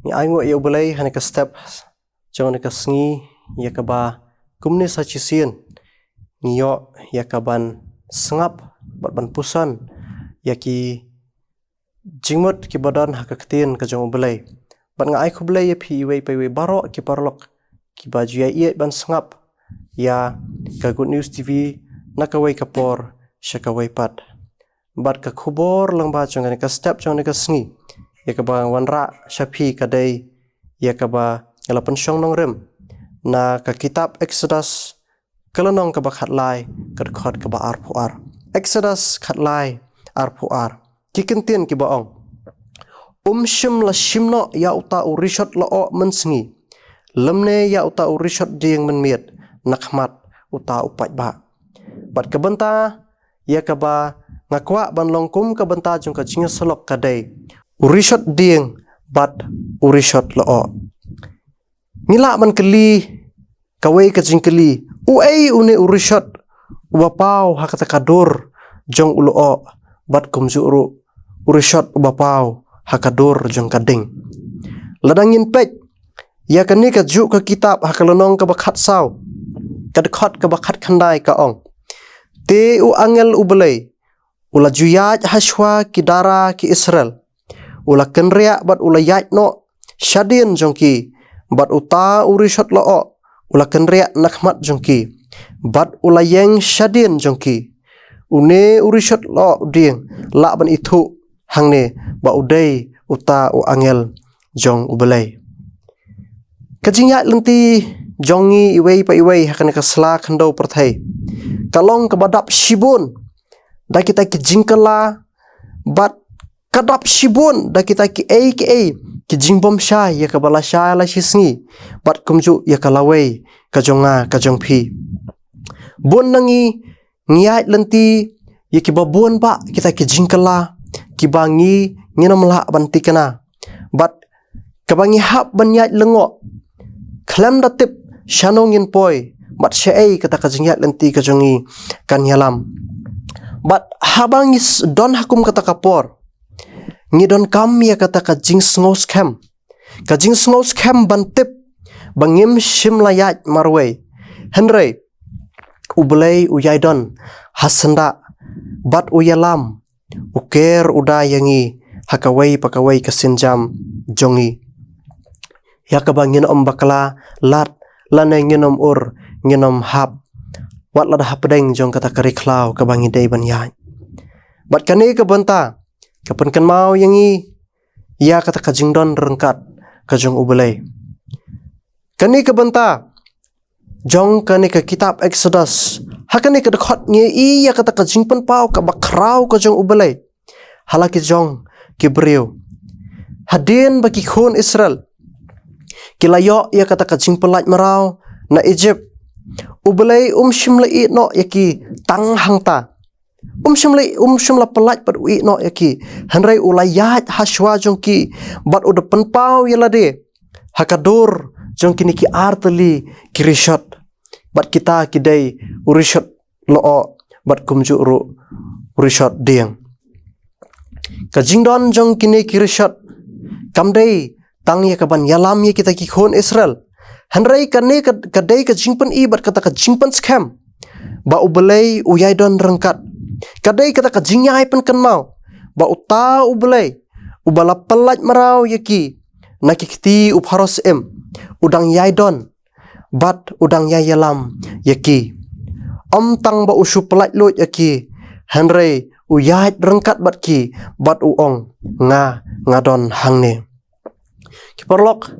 Ni aingo ia ubelai hani ka step jong ni ka sngi ya ka ba kumni sa chisien ngiyo ya ka ban sengap ban pusan ya ki jingmot ki badan haka ketin ka jong ubelai ban nga ai khu belai ya phi wei pai wei baro ki parlok ki baju ya ia ban sengap ya ka Good News TV na ka wei ka por sha ka wei pat bat ka khubor lang ba jong ni ka step jong ni ka sngi ya ka ba wanra shapi kadai ya ka ba ngala pensyong nong rem na ka kitab Exodus kalanong ka ba khatlai ka khot ka ba ar Exodus khatlai ar kikentin ki ba ong shim la shimno ya uta urishot la o mensngi lemne ya uta urishot ding menmiet nakmat uta upat ba bat ka benta ya ka ba ngakwa ban longkum ka benta jung ka jinga solok kadai urishot ding bat urishot loo ngila man keli kawai ka jingkeli uai une urishot ubapau hakata kadur jong ulo bat kumjuru urishot ubapau hakadur jong kading ladangin pek ya kani ka ju ka kitab hakalonong ka bakhat saw kadkhot ka bakhat khandai ka ong te u angel ubelai ula juyaj hashwa kidara ki Israel ula kenria bat ula yaj no shadin jongki bat uta urishot lo ula kenria nakmat jongki bat ula yeng shadin jongki une urishot lo ding la ban itu hangne ba udai uta u angel jong ubelai kajingya lenti jongi iwei pa iwei hakane ka sla khando perthai kalong ka badap shibun da kita ki jingkala bat kadap shibun da kita ki ki jingbom sha ya ka bala sha la shisngi bat kumju ya ka lawei ka jonga ka jongphi bon nangi ngiat lenti ya ki babon ba kita ki jingkala ki bangi nginam la banti kana bat ka bangi hap banyat lengo klam da tip shanongin poi bat shei kata ka jingat lenti ka jongi kan yalam bat habangis don hakum kata kapor ngidon kam ya kata ka jing sngaus kem bantip bangim shim layat marway henry ubelai uyaidon hasanda bat uyalam uker uda yangi hakawai pakawai kasinjam jongi ya ka bangin bakla lat lanai nginom ur nginom hap wat lada hapdeng jong kata kariklau ka bangi dei ban yai bat kane ka banta kapan kan mau yangi ya kata ka jingdon rengkat ka jong ubelai kani ka banta jong kani ka kitab Exodus hakani ka dekhot nge iya kata ka jingpan pau ka bakrau ka jong ubelai halaki jong kibriu hadin baki khun Israel kilayo ya kata ka jingpelat marau na Egypt ubelai shimlai no yaki tang hangta shimla pelat pad ui no yaki hanrai ulayat hashwa jongki bat uda penpau yalade hakadur jongki niki arteli kirishot bat kita kidai urishot lo bat kumjuru urishot diang kajingdon jongki ni kirishot kamdei tang ya kaban yalam ya kita kikhon Israel hanrai kane kadai ka jingpan i bat kata ka jingpan scam ba ubelai uyaidon rengkat kadai kata ka jingyai pen kan mau ba uta ubelai ubala pelat marau yaki nakikti upharos udang yaidon bat udang yayalam yaki tang ba usu pelat lot yaki hanrai uyait rengkat bat ki bat uong ngadon hangne kiparlok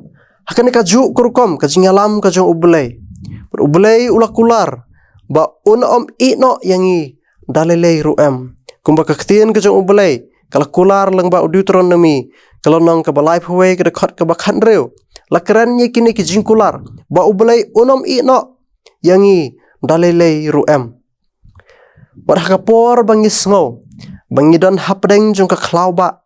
hakane ka ju kurkom ka jingalam ka jong ubelai ulakular ba ino yangi dalelei ruem kumba ka ktien ka jong ubelai kala kular lang ba Deuteronomy kalau nong ka balai phwe ka dekhot ka bakhan reu lakran ye kini ki jingkular ba ubelai ino yangi dalelei ruem bar hakapor bangis ngo bangidon hapdeng jong ka khlau ba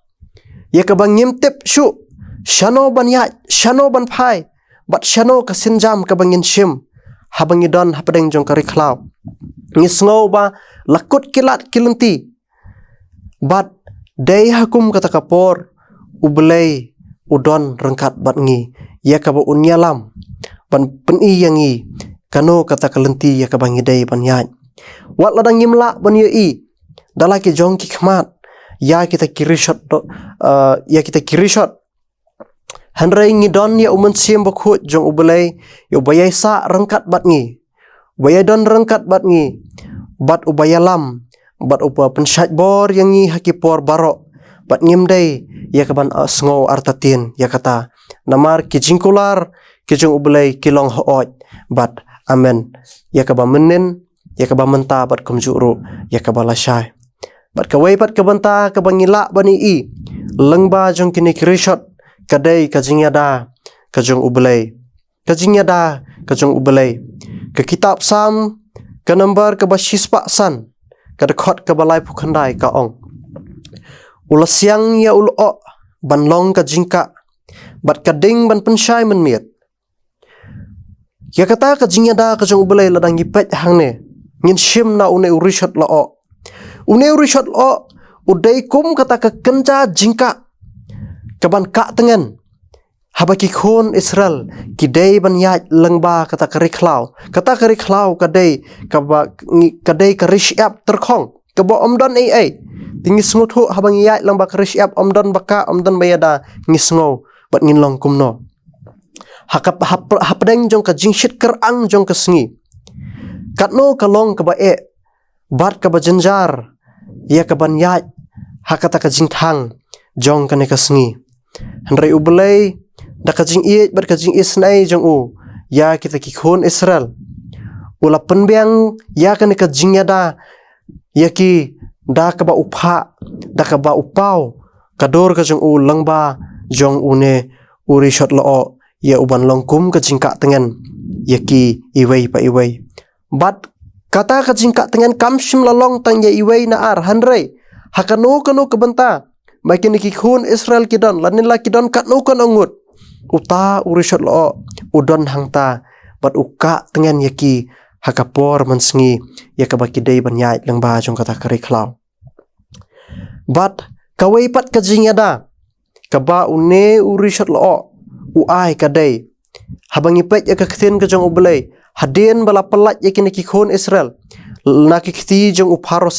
ye ka bangim tip shu shano ban phai bat shano ka sinjam ka bangin shim habangidon hapdeng jong ka riklau ngisngo ba lakut kilat kilenti bat dei hakum kata kapor ubelai udon rengkat bat ngi ya ka ba unyalam ban peni yang ngi kano kata kalenti ya ka bangi dai ban yai wat ladang ngimla ban ye i dalaki jong ki khmat ya kita kiri shot Hanrai ngi don ya umen sim bakhut jong ubelai yo bayai sa rengkat bat ngi bayai don rengkat bat ngi bat ubaya lam bat upa pensat bor yang ngi haki por barok bat ngim dai ya kaban sngo artatin ya kata namar kijingkular kijong ubelai kilong hooj bat amen ya kaba menen ya kaba menta bat kumjuru ya kaba lasai bat kawai bat kabanta kabangila bani i lengba jong kini kirishot kadai kajinyada kajong ubelai ke kitab sam ke number ke basispa san ke dekot ke balai pukandai ka ong ulasiang ya ulo ban long ka jingka bat kading ban pensyai menmiet ya kata kajinyada kajong ubelai ladang gipet hangne ngin shim na une urishot lo udai kum kata ke kenca jingka kaban kak tengen habaki khon Israel kidai ban yaj lengba kata keriklau kadai karishiap terkhong kabo omdon ai tinggi smuthu habang yaj lengba karishiap omdon baka omdon bayada ngisngo bat nginlong kumno hapdeng jong ka jingshit kerang jong ka sngi katno kalong kaba bat kaba jenjar ya kaban yaj hakata ka jingthang jong kane ka sngi Hanrai ubelai da kajing iet bar kajing isnai jong u ya kita kikhon Israel ula penbiang ya kan kajing da ya ki da kaba upha da kaba upau kador ka jong u langba jong une uri shot lo ya uban longkum kajing ka tengen ya ki iwei pa iwei bat kata kajing ka tengen kamshim lalong tang ya iwei na ar Hanrai hakano kano kebenta makin kikhun Israel kidon lanila kidon katno kan ongut uta urishot lo udon hangta bat uka tengen yaki hakapor mansngi yakabaki dei banyai lengba jong kata kariklau bat kawai pat kajingada kaba une urishot lo uai kadai habangi pet yakaktin ka jong ubelai hadin bala pelat yakin kikhun Israel nakikti jong uparos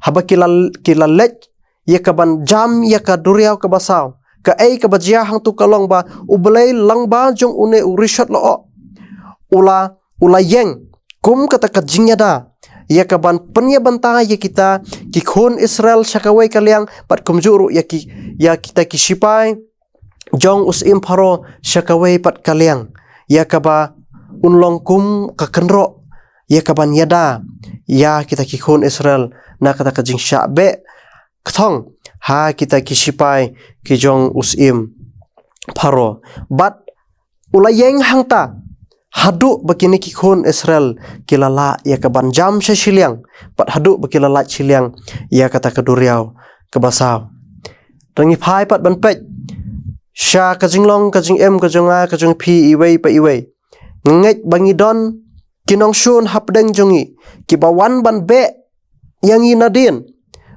habaki kilalek ya kaban jam ya ka duriau ka basau ka ka bajia hang tu kalong ba ubelai langba jong une urishot lo ula yeng kum kata kajingnya da ya kaban penya banta ya kita kikhon Israel syakawai kaliang pat kumjuru ya kita kisipai jong usim pharo syakawai pat kaliang ya kaba unlong kum ka kenro ya kaban yada ya kita kikhon Israel na kata kajing syabe Kthong ha kita kisipai kijong usim pharo bat ulayeng hangta hadu bakini kikhon Israel kilala ya kaban jam syashiliang bat hadu bakilala chiliang ya kata keduriau kebasau rangi phai pat ban pet sha kajinglong kajing kajonga kajong phi iwei pa iwei ngej bangi don kinong shun hapdeng jongi kibawan ban be yang inadin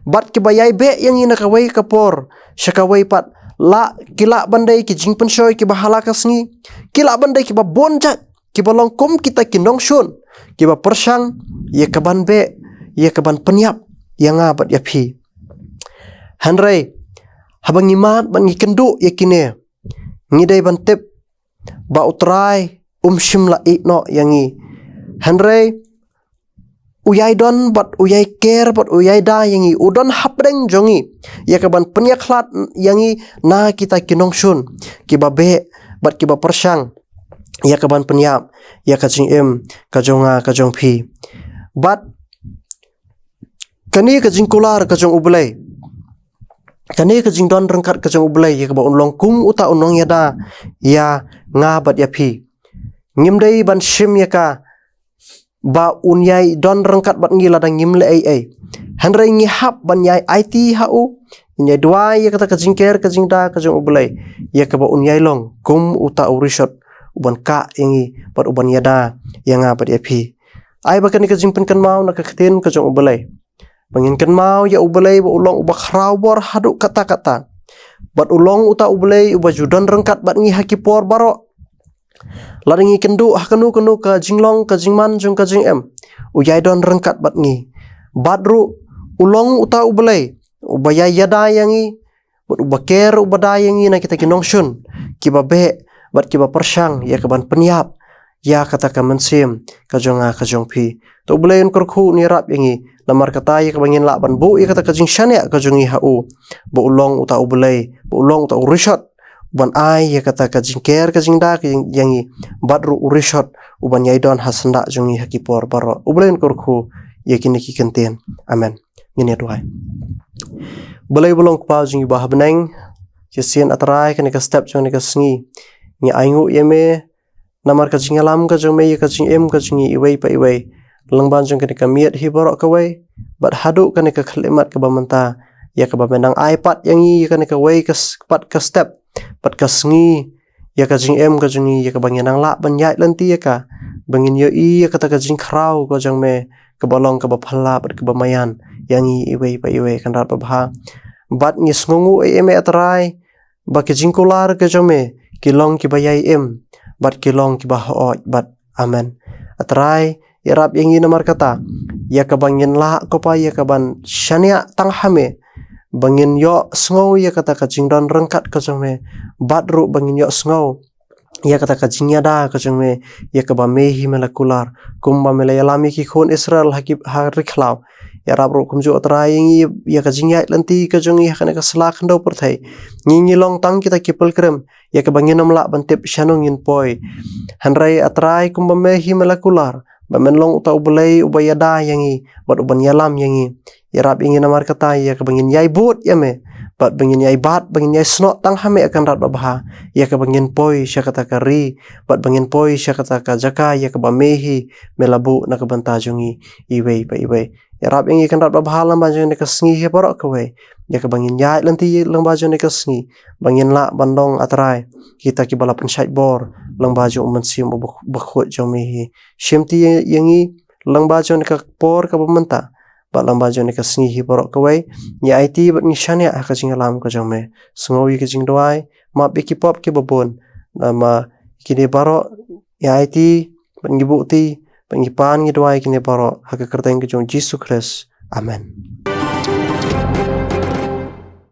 bat kibayai be yang ina kawai kapor syakawai pat la kila bandai ki jing pensoi ki bahala kasngi kila bandai ki babonjat ki balongkum kita kinong shun ki ba persang ye kaban be ye kaban penyap yang abat ya phi Hanrai habang imat ban kendu ye kine ngidai ban tip ba utrai shimla no yangi Hanrai uyai don bat uyai ker bat uyai da yangi udon hapdeng jongi ya kaban penyaklat yangi na kita kinong shun kiba be bat kiba persang ya kaban penyap ya kajing kajonga kajong phi bat kani kajing kular kajong ubelai kani kajing don rengkat kajong ubelai ya kaba unlong kum uta unong yada ya nga bat ya phi ngimdai ban shim ya ka ba unyai don rengkat bat ngila dang ngimle ai Hanrai ngi hap ban yai IT hau nyai dua ya kata kajingker kajingda kajong ubelai ya kaba unyai long kum uta urishot uban ka yangi bat uban yada yang apa dia pi ai bakan kajing penkan mau nak ketin kajong ubelai bangin kan mau ya ubelai ba ulong uba khrau bor hadu kata-kata bat ulong uta ubelai uba judan rengkat bat ngi hakipor barok laringi kendu hakanu kenu ka jinglong ka jingman jung ka jing em uyai don rengkat bat ngi badru ulong uta ubelai ubaya yada yangi bat ubaker ubada yangi na kita kinong shun kiba be bat kiba persang ya kaban peniap ya kata ka mensim ka jonga ka jong pi to ubelai un kurku ni rap yangi lamar kata ya kabangin la ban bu ya kata ka jing shania ka jongi hau bu ulong uta ubelai bu ulong uta urishat uban ai ya kata ka jingker ka jingda yangi badru urishot uban yaidon hasanda jungi hakipor baro ublen kurku yakini ki kenten amen ngene doai balai bolong pa jungi bah beneng kesien atrai kan ka step jungi ka sngi ni aingu yeme namar ka jingalam ka jong me ka jing em ka jungi iwei pa iwei langban jong ka miet hi baro ka wei bat hadu kan ka khlemat ka bamanta ya ka bamenang ipad yangi kan ka wei ka pat ka step pat ka sngi ya ka jing em ka jungi ya ka bangin nang la ban yai lanti ya ka bangin yo i ya ka ta ka jing khrau ko jang me ka balong ka ba phalla bat ka ba mayan yangi iwei pa iwei kan rat ba bat ngi sngungu em atrai ba ka jing kolar ka jang me kilong ki ba yai em bat kilong ki ba ho bat amen atrai ya rap yangi namar kata ya ka bangin la ko pa ya ka ban shania tang hame bangin yo sngow ya kata ka jingdon rengkat ka jongme badru bangin yo sngow ya kata ka jingyada ka jongme ya ka ba mehi melekular kumba melayalami ki khon Israel hakip harikhlaw ya rabru kumju atrayi ya ka jingyai lanti ka jongi hakane ka slak ndo perthai ngi long tang kita kipel krem ya ka bangin namla bantep shanong yin poi hanrai atrai kumba mehi melekular bamenlong uta ubelai ubayada yangi bad uban yalam yangi ya rap ingin namar kata ya ka bangin yai but ya me bat bangin yai bat bangin yai snot tang hame akan rat babha ya ka bangin poi sya kata ka ri bat bangin poi sya kata ka jaka ya ka bamehi melabu na ka banta jungi iwei pa iwei ya rap ingi kan rat babha lam banjung ne ka sngi he borok ka wei ya ka bangin yai lanti lang baju ne ka sngi bangin la bandong atrai kita ki bala pensait bor lang baju mensim bakhot jomi shimti yangi lang baju ne ka por ka bamanta bat lang baju ne ka sngi hi borok ka wei ya IT bat ni shania ka jingalam ka jome sngowi ka jing doai ma beki pop ki babon ma kini baro ya IT bat ngi bukti bat ngi pan ngi doai kini baro ha ka kerteng ka jong Jesus Christ amen.